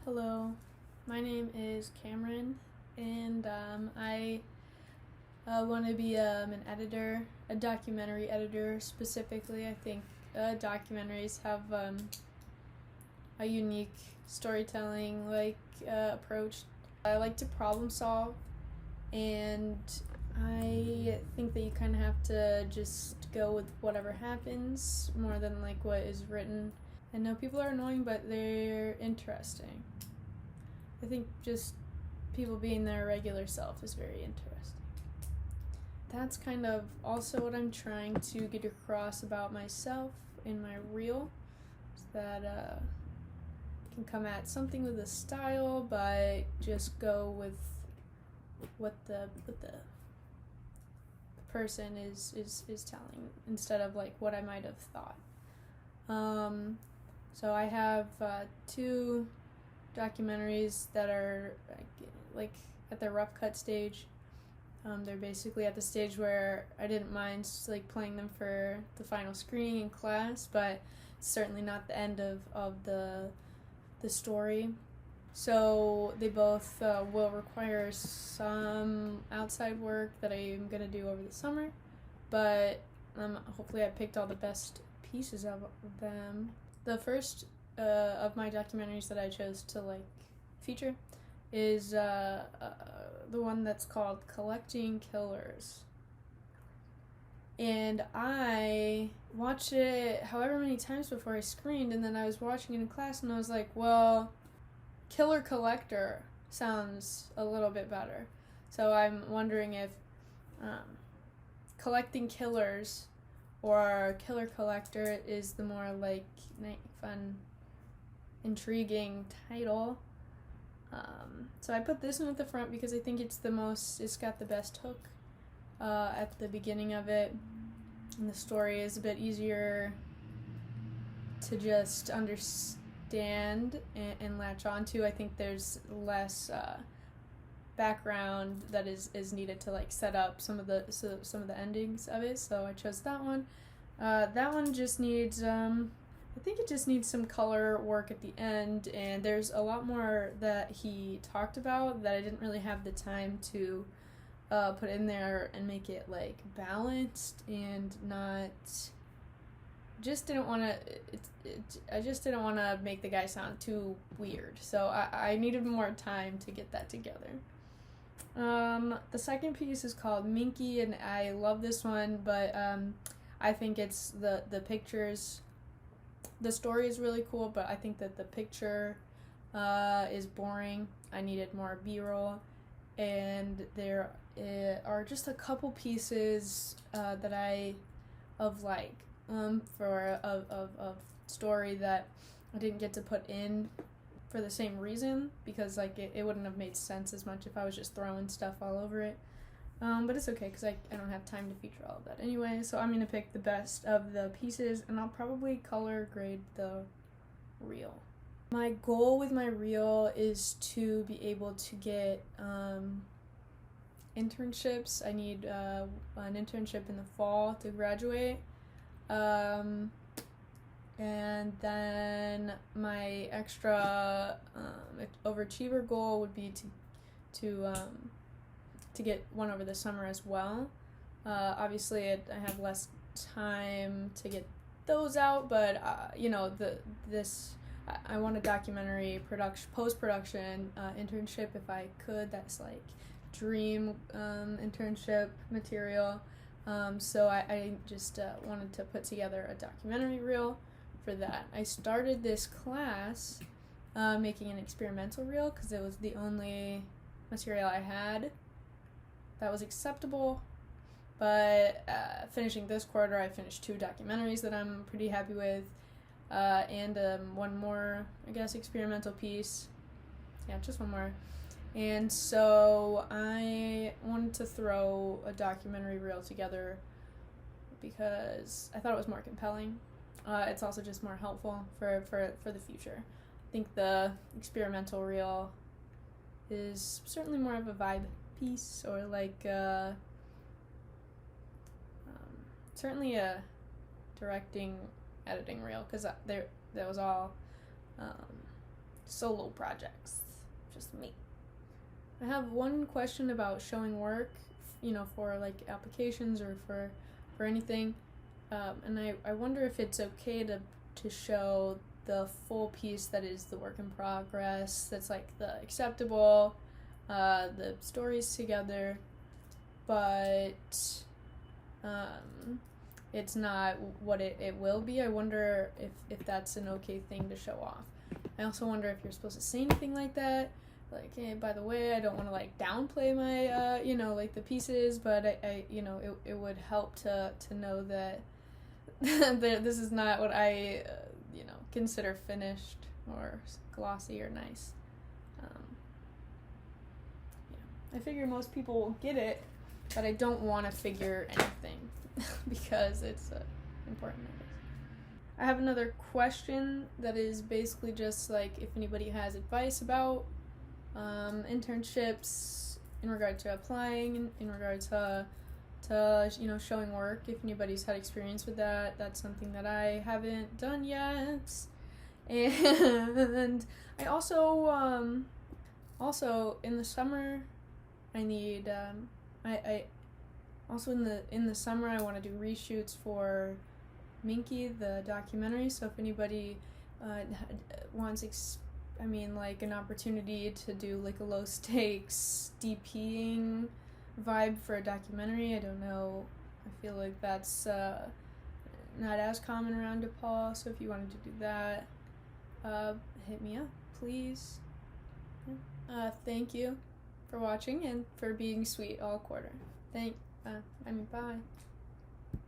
Hello, my name is Cameron, and I want to be an editor, a documentary editor specifically. I think documentaries have a unique storytelling approach. I like to problem solve, and I think that you kind of have to just go with whatever happens more than like what is written. I know people are annoying, but they're interesting. I think just people being their regular self is very interesting. That's kind of also what I'm trying to get across about myself in my reel, is that I can come at something with a style, but just go with what the person is telling instead of like what I might have thought. So I have two documentaries that are like at the rough cut stage. They're basically at the stage where I didn't mind like playing them for the final screening in class, but it's certainly not the end of the story. So they both will require some outside work that I'm gonna do over the summer, but hopefully I picked all the best pieces of them. The first of my documentaries that I chose to like feature is the one that's called Collecting Killers. And I watched it however many times before I screened, and then I was watching it in class and I was like, well, Killer Collector sounds a little bit better. So I'm wondering if Collecting Killers or Killer Collector is the more like fun, intriguing title. So I put this one at the front because I think it's got the best hook at the beginning of it, and the story is a bit easier to just understand and latch onto. I think there's less background that is needed to like set up some of the endings of it, so I chose that one. That one just needs I think it just needs some color work at the end, and there's a lot more that he talked about that I didn't really have the time to put in there and make it like balanced and not. Just didn't want to. I just didn't want to make the guy sound too weird, so I needed more time to get that together. The second piece is called Minky, and I love this one, but I think it's the pictures. The story is really cool, but I think that the picture is boring. I needed more B-roll, and there are just a couple pieces that of story that I didn't get to put in for the same reason, because like it wouldn't have made sense as much if I was just throwing stuff all over it. But it's okay because I don't have time to feature all of that anyway, so I'm going to pick the best of the pieces, and I'll probably color grade the reel. My goal with my reel is to be able to get internships. I need an internship in the fall to graduate. And then my extra overachiever goal would be to get one over the summer as well. Obviously, I have less time to get those out, but I want a documentary post-production internship if I could. That's like dream internship material. So I just wanted to put together a documentary reel for that. I started this class making an experimental reel because it was the only material I had that was acceptable, but finishing this quarter I finished 2 documentaries that I'm pretty happy with, and one more, I guess, experimental piece. Yeah, just one more. And so I wanted to throw a documentary reel together because I thought it was more compelling. It's also just more helpful for the future. I think the experimental reel is certainly more of a vibe piece, or like certainly a directing editing reel, because that was all solo projects. Just me. I have one question about showing work, for like applications or for anything. And I wonder if it's okay to show the full piece that is the work in progress, that's like the acceptable, the stories together, but it's not what it will be. I wonder if that's an okay thing to show off. I also wonder if you're supposed to say anything like that, like, hey, by the way, I don't want to like downplay my like the pieces, but I it would help to know that this is not what I consider finished or glossy or nice. I figure most people will get it, but I don't want to figure anything because it's important. I have another question that is basically just like if anybody has advice about internships in regard to applying, in regard to showing work. If anybody's had experience with that, that's something that I haven't done yet. And I also in the summer I need I also in the summer I want to do reshoots for Minky, the documentary. So if anybody wants like an opportunity to do like a low stakes DPing vibe for a documentary, I don't know, I feel like that's not as common around DePaul. So if you wanted to do that, hit me up, please. Thank you for watching and for being sweet all quarter. Bye.